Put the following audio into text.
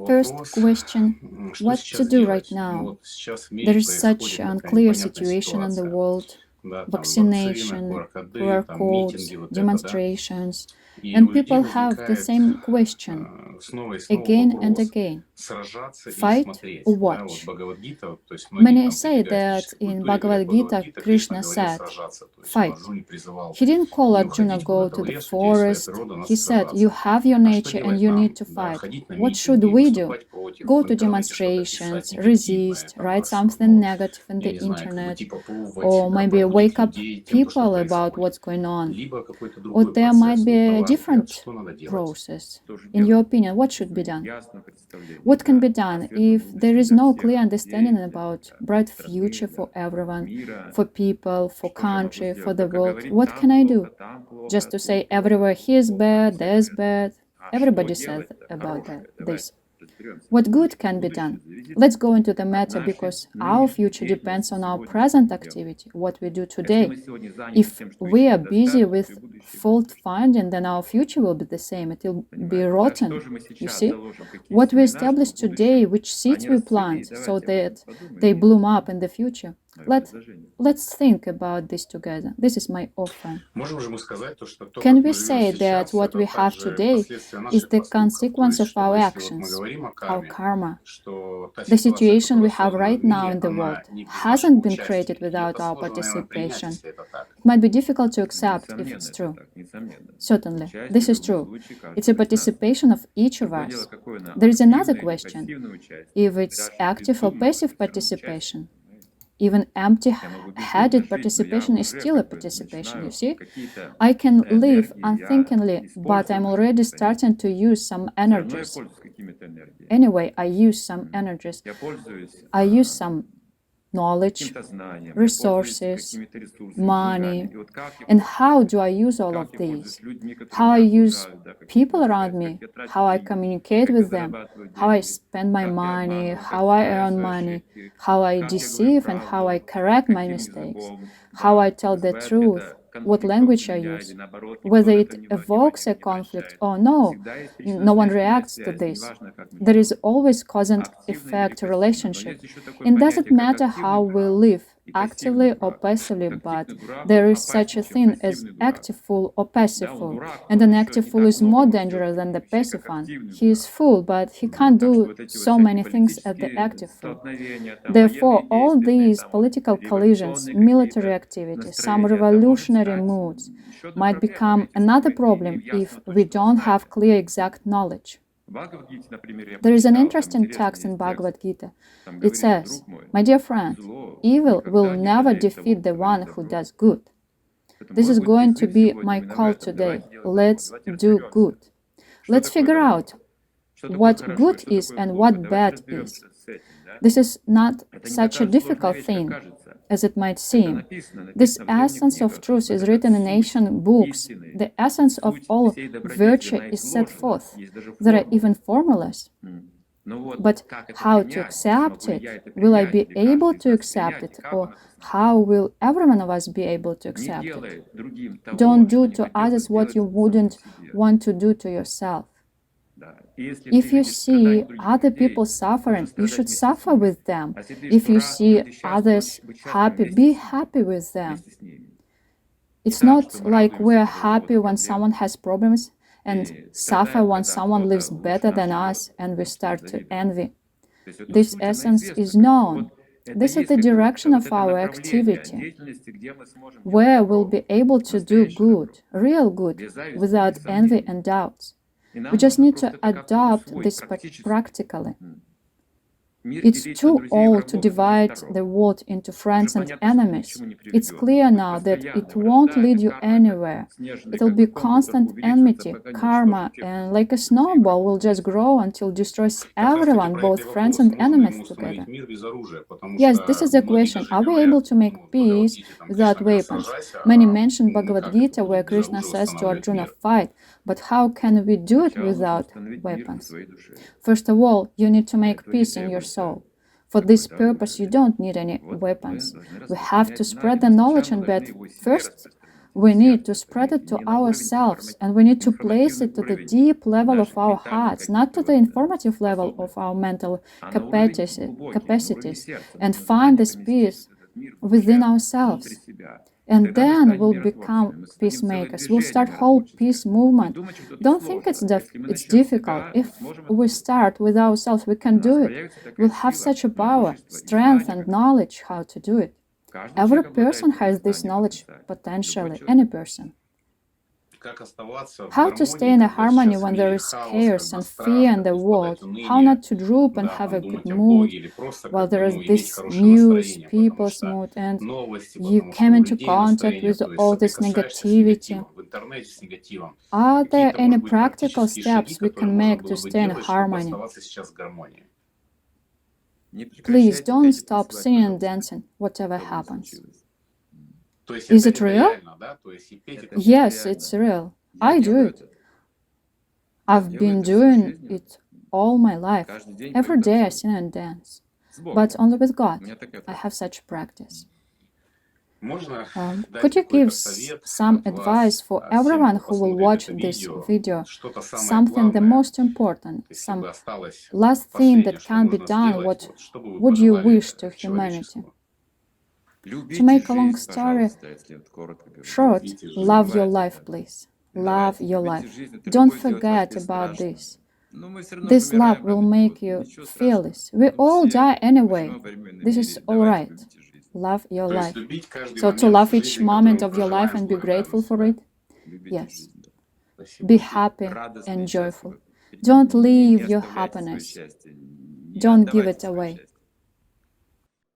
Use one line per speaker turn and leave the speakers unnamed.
First question, what to do right now? There is such an unclear situation in the world, vaccination, QR codes, demonstrations, and people have the same question again and again. Fight or watch? Many say that in Bhagavad Gita, Krishna said, fight. He didn't call Arjuna go to the forest. He said, you have your nature and you need to fight. What should we do? Go to demonstrations, resist, write something negative in the internet, or maybe wake up people about what's going on. Or there might be a different process. In your opinion, what should be done? What can be done if there is no clear understanding about bright future for everyone, for people, for country, for the world? What can I do? Just to say everywhere here's bad, there's bad. Everybody says about this. What good can be done? Let's go into the matter because our future depends on our present activity, what we do today. If we are busy with fault finding, then our future will be the same. It will be rotten, you see? What we establish today, which seeds we plant so that they bloom up in the future. Let's think about this together. This is my offer. Can we say that what we have today is the consequence of our actions, our karma? The situation we have right now in the world hasn't been created without our participation. It might be difficult to accept if it's true. Certainly, this is true. It's a participation of each of us. There is another question, if it's active or passive participation. Even empty-headed participation is still a participation, you see? I can live unthinkingly, but I'm already starting to use some energies. Anyway, I use some energies. I use some knowledge, resources, money. And how do I use all of these? How I use people around me, how I communicate with them, how I spend my money, how I earn money, how I deceive and how I correct my mistakes, how I tell the truth, what language I use, whether it evokes a conflict or no one reacts to this. There is always cause and effect relationship. It doesn't matter how we live, actively or passively, but there is such a thing as active fool or passive fool, and an active fool is more dangerous than the passive one. He is fool, but he can't do so many things as the active fool. Therefore, all these political collisions, military activity, some revolutionary moods might become another problem if we don't have clear exact knowledge. There is an interesting text in Bhagavad Gita. It says, my dear friend, evil will never defeat the one who does good. This is going to be my call today. Let's do good. Let's figure out what good is and what bad is. This is not such a difficult thing as it might seem. This essence of truth is written in ancient books. The essence of all virtue is set forth. There are even formulas. But how to accept it? Will I be able to accept it? Or how will every one of us be able to accept it? Don't do to others what you wouldn't want to do to yourself. If you see other people suffering, you should suffer with them. If you see others happy, be happy with them. It's not like we're happy when someone has problems and suffer when someone lives better than us and we start to envy. This essence is known. This is the direction of our activity, where we'll be able to do good, real good, without envy and doubts. We just need to adopt this practically. It's too old to divide the world into friends and enemies. It's clear now that it won't lead you anywhere. It'll be constant enmity, karma, and like a snowball will just grow until it destroys everyone, both friends and enemies together. Yes, this is the question. Are we able to make peace without weapons? Many mention Bhagavad Gita where Krishna says to Arjuna, fight. But how can we do it without weapons? First of all, you need to make peace in your soul. For this purpose, you don't need any weapons. We have to spread the knowledge and bet first We need to spread it to ourselves, and we need to place it to the deep level of our hearts, not to the informative level of our mental capacities, and find this peace within ourselves. And then we'll become peacemakers. We'll start whole peace movement. Don't think it's difficult. If we start with ourselves, we can do it. We'll have such a power, strength, and knowledge how to do it. Every person has this knowledge potentially, any person. How to stay in a harmony when there is chaos and fear in the world, how not to droop and have a good mood while there is this news, people's mood, and you came into contact with all this negativity. Are there any practical steps we can make to stay in harmony? Please don't stop singing and dancing, whatever happens. Is it real? Yes, it's real. I do it. I've been doing it all my life. Every day I sing and dance. But only with God. I have such practice. Could you give some advice for everyone who will watch this video? Something the most important, some last thing that can be done. What would you wish to humanity? To make a long story short, love your life, please. Love your life. Don't forget about this. This love will make you fearless. We all die anyway. This is all right. Love your life. So to love each moment of your life and be grateful for it? Yes. Be happy and joyful. Don't leave your happiness. Don't give it away.